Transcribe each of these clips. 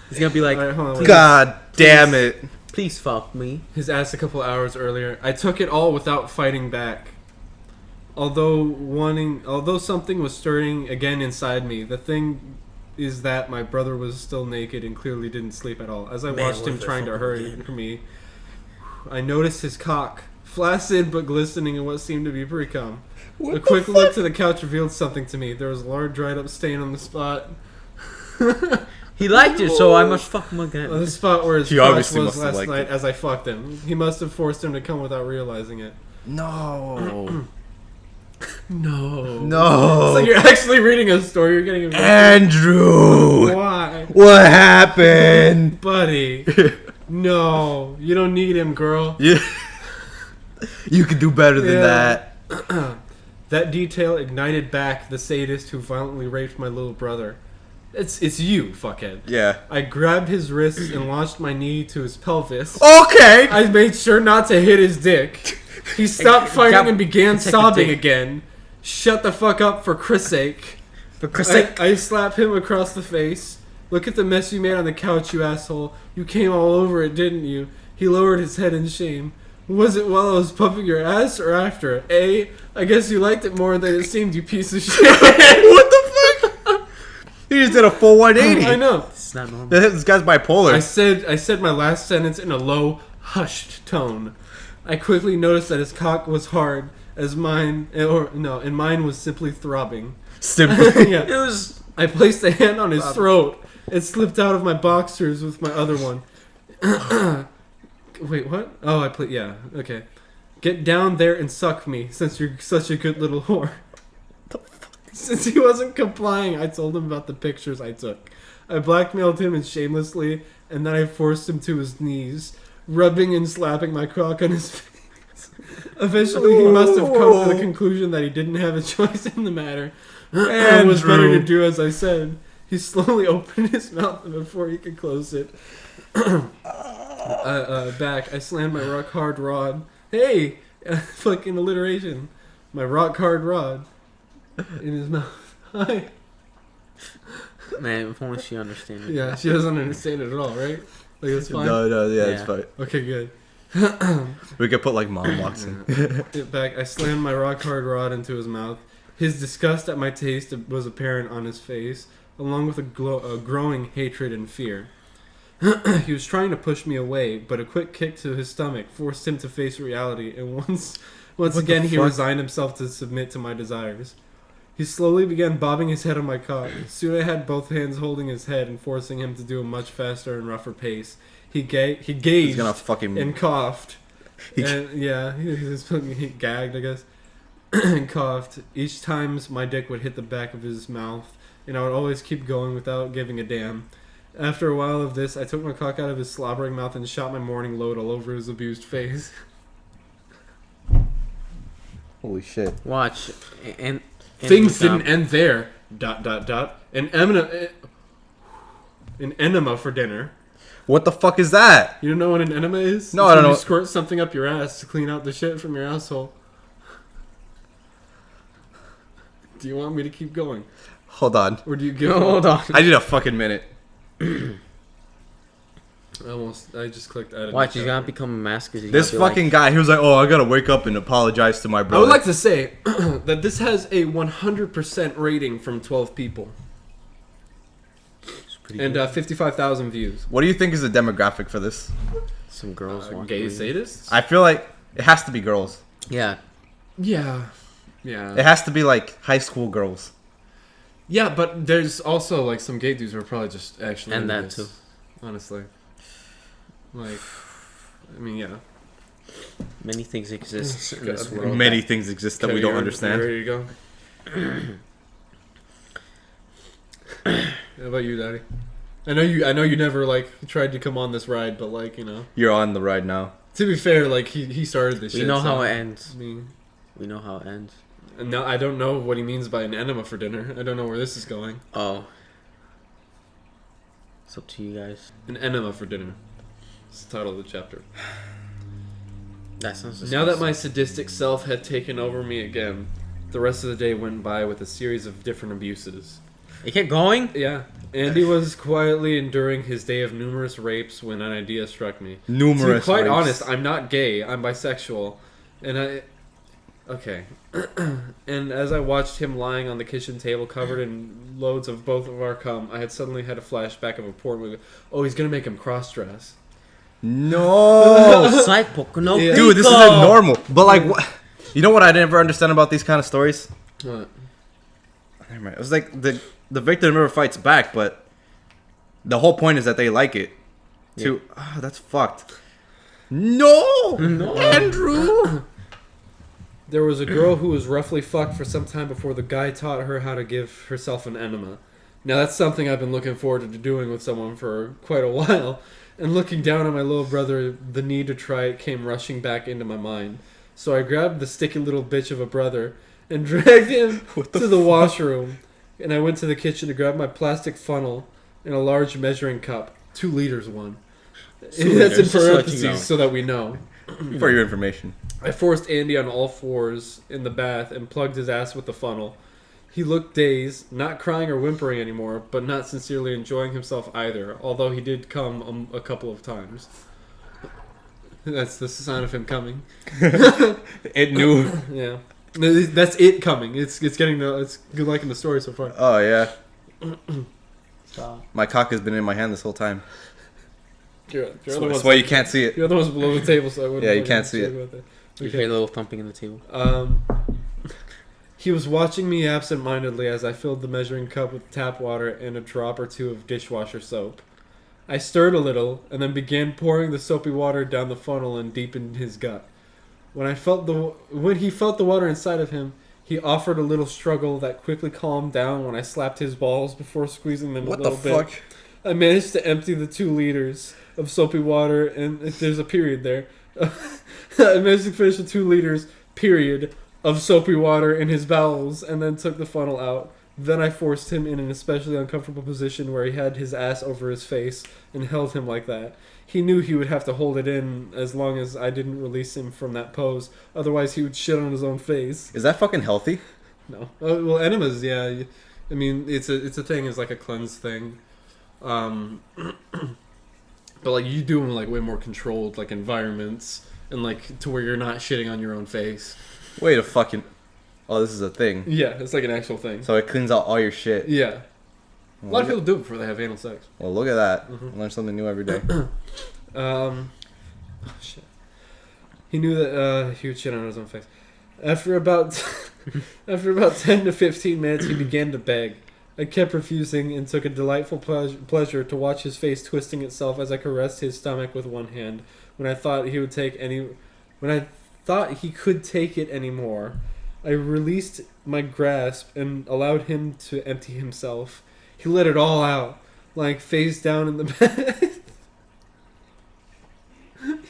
He's gonna be like, right, God damn it. Please fuck me. His ass a couple hours earlier. I took it all without fighting back. Although something was stirring again inside me, the thing is that my brother was still naked and clearly didn't sleep at all. As I watched him trying to hurry me, I noticed his cock, flaccid but glistening in what seemed to be pre-cum. A quick look to the couch revealed something to me. There was a large dried up stain on the spot. He liked it, so I must fuck him again. The spot where his crotch was last night as I fucked him. He must have forced him to come without realizing it. No. No. No. It's like you're actually reading a story. You're getting Andrew. Why? What happened? Buddy. No. You don't need him, girl. Yeah. You could do better than that. That detail ignited back the sadist who violently raped my little brother. It's you, fuckhead. Yeah. I grabbed his wrists and launched my knee to his pelvis. Okay. I made sure not to hit his dick. He stopped fighting and began sobbing again. Shut the fuck up for Chris' sake. For Chris' sake. I slapped him across the face. Look at the mess you made on the couch, you asshole. You came all over it, didn't you? He lowered his head in shame. Was it while I was pumping your ass or after it? I guess you liked it more than it seemed, you piece of shit. What the fuck? He just did a full 180. I know. It's not normal. This guy's bipolar. I said my last sentence in a low, hushed tone. I quickly noticed that his cock was hard as mine, and mine was simply throbbing. Simply. Yeah. It was. I placed a hand on his throat. It slipped out of my boxers with my other one. Wait, what? Oh, yeah, okay. Get down there and suck me, since you're such a good little whore. Since he wasn't complying, I told him about the pictures I took. I blackmailed him shamelessly, and then I forced him to his knees, rubbing and slapping my cock on his face. Eventually, he must have come to the conclusion that he didn't have a choice in the matter. It was better to do as I said. He slowly opened his mouth before he could close it. Back, I slammed my rock hard rod. Hey! Fucking alliteration. My rock hard rod in his mouth. Hi. Man, if only she understands. Yeah, she doesn't understand it at all, right? Like, it's fine? No, yeah, it's fine. Okay, good. We could put like mom locks in. Back, I slammed my rock hard rod into his mouth. His disgust at my taste was apparent on his face, along with a growing hatred and fear. He was trying to push me away, but a quick kick to his stomach forced him to face reality, and once again he resigned himself to submit to my desires. He slowly began bobbing his head on my cock. Soon I had both hands holding his head and forcing him to do a much faster and rougher pace. He gazed and coughed. He gagged, I guess, and coughed. Each time my dick would hit the back of his mouth, and I would always keep going without giving a damn. After a while of this, I took my cock out of his slobbering mouth and shot my morning load all over his abused face. Holy shit. Watch. And things didn't end there. ... An enema for dinner. What the fuck is that? You don't know what an enema is? No, I don't know. You squirt something up your ass to clean out the shit from your asshole. Do you want me to keep going? Hold on. Or do you give Hold on. I need a fucking minute. I just clicked edit. Watch, he's gonna become a mask. This fucking guy, he was like, oh, I gotta wake up and apologize to my brother. I would like to say that this has a 100% rating from 12 people. And 55,000 views. What do you think is the demographic for this? Some girls want gay sadists? I feel like it has to be girls. Yeah. Yeah. Yeah. It has to be like high school girls. Yeah, but there's also like some gay dudes who are probably just actually and that this, too. Honestly. Like, I mean, yeah. Many things exist in this world. Many things exist that we don't understand. You ready to go? How about you, Daddy? I know you never like tried to come on this ride, but like, you know. You're on the ride now. To be fair, like he started this shit. We know how it ends. I mean, we know how it ends. No, I don't know what he means by an enema for dinner. I don't know where this is going. Oh. It's up to you guys. An enema for dinner. It's the title of the chapter. That sounds Now that disgusting. my sadistic self had taken over me again, the rest of the day went by with a series of different abuses. It kept going? Yeah, Andy was quietly enduring his day of numerous rapes when an idea struck me. Numerous. To be quite rapes. honest, I'm not gay. I'm bisexual, and okay. And as I watched him lying on the kitchen table covered in loads of both of our cum, I had suddenly had a flashback of a porn movie. Oh, he's gonna make him cross-dress. No. No, Yeah. Dude, this isn't normal. But like, what? You know what I never understand about these kind of stories? What? Never mind. It was like the victim never fights back, but the whole point is that they like it. To that's fucked. No, Andrew. There was a girl who was roughly fucked for some time before the guy taught her how to give herself an enema. Now that's something I've been looking forward to doing with someone for quite a while. And looking down at my little brother, the need to try it came rushing back into my mind. So I grabbed the sticky little bitch of a brother and dragged him to the washroom. And I went to the kitchen to grab my plastic funnel and a large measuring cup. 2 liters one. 2 That's in liters, just to let you parentheses know. so that we know. For your information. I forced Andy on all fours in the bath and plugged his ass with the funnel. He looked dazed, not crying or whimpering anymore, but not sincerely enjoying himself either, although he did come a couple of times. That's the sign of him coming. It knew. Yeah. That's it coming. It's getting it's good liking the story so far. Oh yeah. Stop. My cock has been in my hand this whole time. You're the That's ones, why you can't see it. you're the ones below the table, so I wouldn't Yeah, you fucking can't see talk it. about that. You Okay. hear a little thumping in the table. He was watching me absent-mindedly as I filled the measuring cup with tap water and a drop or two of dishwasher soap. I stirred a little and then began pouring the soapy water down the funnel and deep in his gut. When he felt the water inside of him, he offered a little struggle that quickly calmed down when I slapped his balls before squeezing them What a the little bit. fuck? I managed to empty the 2 liters of soapy water, and there's a period there. I managed to finish the 2 liters, period, of soapy water in his bowels, and then took the funnel out. Then I forced him in an especially uncomfortable position where he had his ass over his face and held him like that. He knew he would have to hold it in as long as I didn't release him from that pose, otherwise he would shit on his own face. Is that fucking healthy? No. Well, enemas, yeah. I mean, it's a thing. It's like a cleanse thing. But like you do them like way more controlled like environments and like to where you're not shitting on your own face. Wait a fucking. Oh, this is a thing. Yeah, it's like an actual thing. So it cleans out all your shit. Yeah. A lot of Well, people do it before they have anal sex. well, look at that. Mhm. Learn something new every day. Oh, shit. He knew that he would shit on his own face. After about 10 to 15 minutes, he began to beg. I kept refusing and took a delightful pleasure to watch his face twisting itself as I caressed his stomach with one hand. When I thought he could take it anymore, I released my grasp and allowed him to empty himself. He let it all out, like face down in the bed.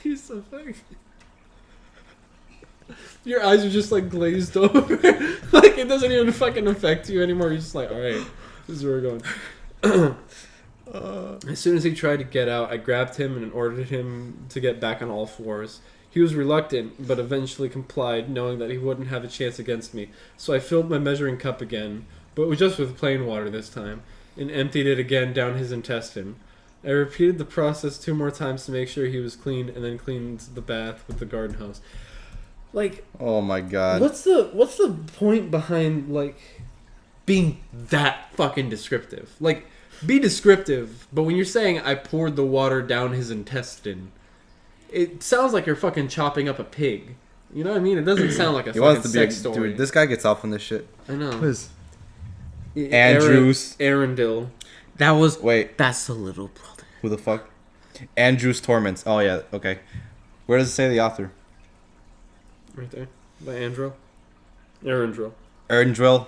He's so funny. Your eyes are just like glazed over. Like it doesn't even fucking affect you anymore. You're just like, alright, this is where we're going. As soon as he tried to get out, I grabbed him and ordered him to get back on all fours. He was reluctant, but eventually complied, knowing that he wouldn't have a chance against me. So I filled my measuring cup again, but just with plain water this time, and emptied it again down his intestine. I repeated the process 2 more times to make sure he was clean, and then cleaned the bath with the garden hose. Like, Oh my god. what's the point behind like being that fucking descriptive? Like, be descriptive, but when you're saying I poured the water down his intestine, it sounds like you're fucking chopping up a pig. You know what I mean? It doesn't sound like a He fucking wants to be a sex story. dude. This guy gets off on this shit. I know. Who is Andrews? Arundel. Wait, That's the little brother. who the fuck? Andrews Torments. Oh yeah, okay. Where does it say the author? Right there. By Andrew. Arundel. Erndrill.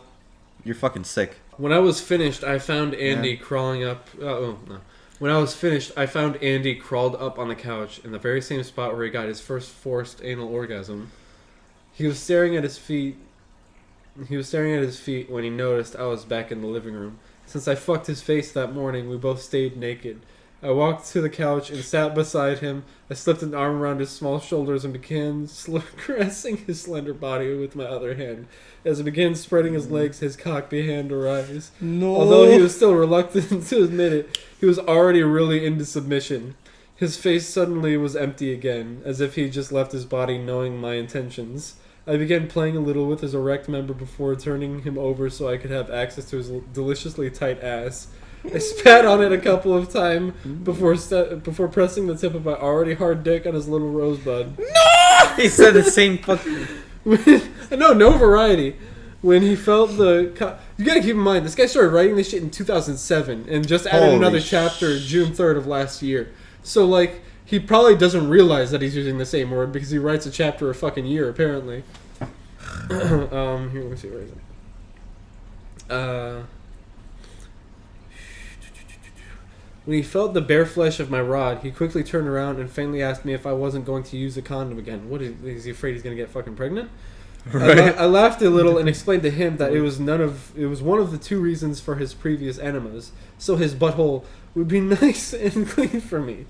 You're fucking sick. When I was finished, I found Andy crawling up. Oh no! When I was finished, I found Andy crawled up on the couch in the very same spot where he got his first forced anal orgasm. He was staring at his feet. When he noticed I was back in the living room. Since I fucked his face that morning, we both stayed naked. I walked to the couch and sat beside him. I slipped an arm around his small shoulders and began caressing his slender body with my other hand. As I began spreading his legs, his cock began to rise. No. Although he was still reluctant to admit it, he was already really into submission. His face suddenly was empty again, as if he just left his body knowing my intentions. I began playing a little with his erect member before turning him over so I could have access to his deliciously tight ass. I spat on it a couple of times before pressing the tip of my already hard dick on his little rosebud. No! He said the same fucking... No variety. When he felt the... You gotta keep in mind, this guy started writing this shit in 2007 and just added Holy another chapter June 3rd of last year. So, like, he probably doesn't realize that he's using the same word because he writes a chapter a fucking year, apparently. Here, let me see, where is it? When he felt the bare flesh of my rod, he quickly turned around and faintly asked me if I wasn't going to use a condom again. What is he afraid he's going to get fucking pregnant? Right. I laughed a little and explained to him that it was one of the 2 reasons for his previous enemas, so his butthole would be nice and clean for me.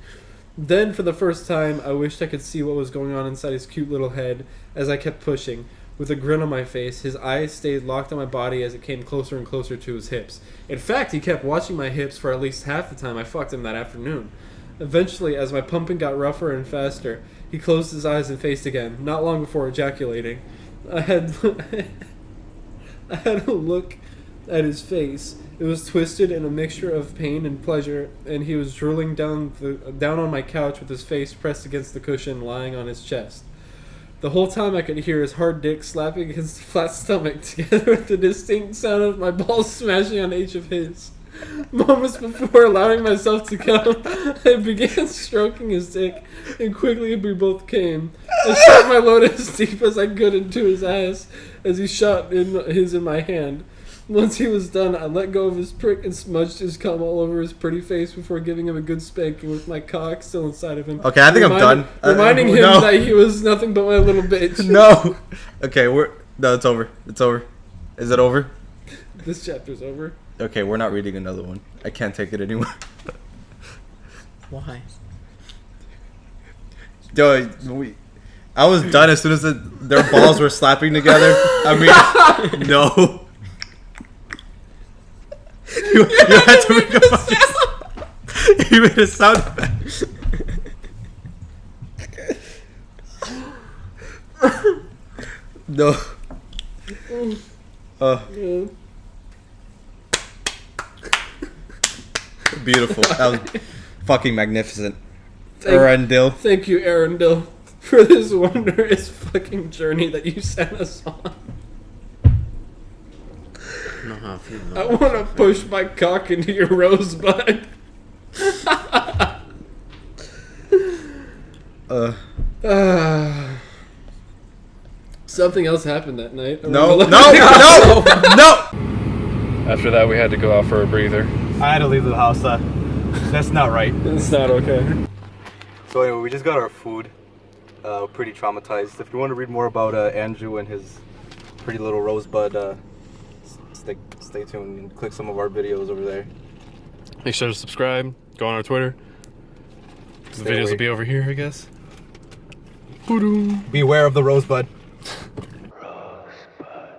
Then, for the first time, I wished I could see what was going on inside his cute little head as I kept pushing. With a grin on my face, his eyes stayed locked on my body as it came closer and closer to his hips. In fact, he kept watching my hips for at least half the time I fucked him that afternoon. Eventually, as my pumping got rougher and faster, he closed his eyes and faced again, not long before ejaculating. I had a look at his face. It was twisted in a mixture of pain and pleasure, and he was drooling down on my couch with his face pressed against the cushion lying on his chest. The whole time I could hear his hard dick slapping against the flat stomach together with the distinct sound of my balls smashing on each of his. Moments before allowing myself to come, I began stroking his dick, and quickly we both came. I shot my load as deep as I could into his ass as he shot his in my hand. Once he was done, I let go of his prick and smudged his cum all over his pretty face before giving him a good spanking with my cock still inside of him. Okay, I think I'm done. Reminding him that he was nothing but my little bitch. No. Okay, it's over. It's over. Is it over? This chapter's over. Okay, we're not reading another one. I can't take it anymore. Why? Yo, I was done as soon as their balls were slapping together. I mean, no. You had to make a fucking... You made a sound effect. No. Yeah. Beautiful. That was fucking magnificent. Thank you, Arundel, for this wondrous fucking journey that you sent us on. I want to push my cock into your rosebud. Something else happened that night. No. After that, we had to go out for a breather. I had to leave the house. That's not right. It's not okay. So anyway, we just got our food. Pretty traumatized. If you want to read more about Andrew and his pretty little rosebud, stay tuned and click some of our videos over there. Make sure to subscribe. Go on our Twitter. The videos will be over here, I guess. Beware of the rosebud.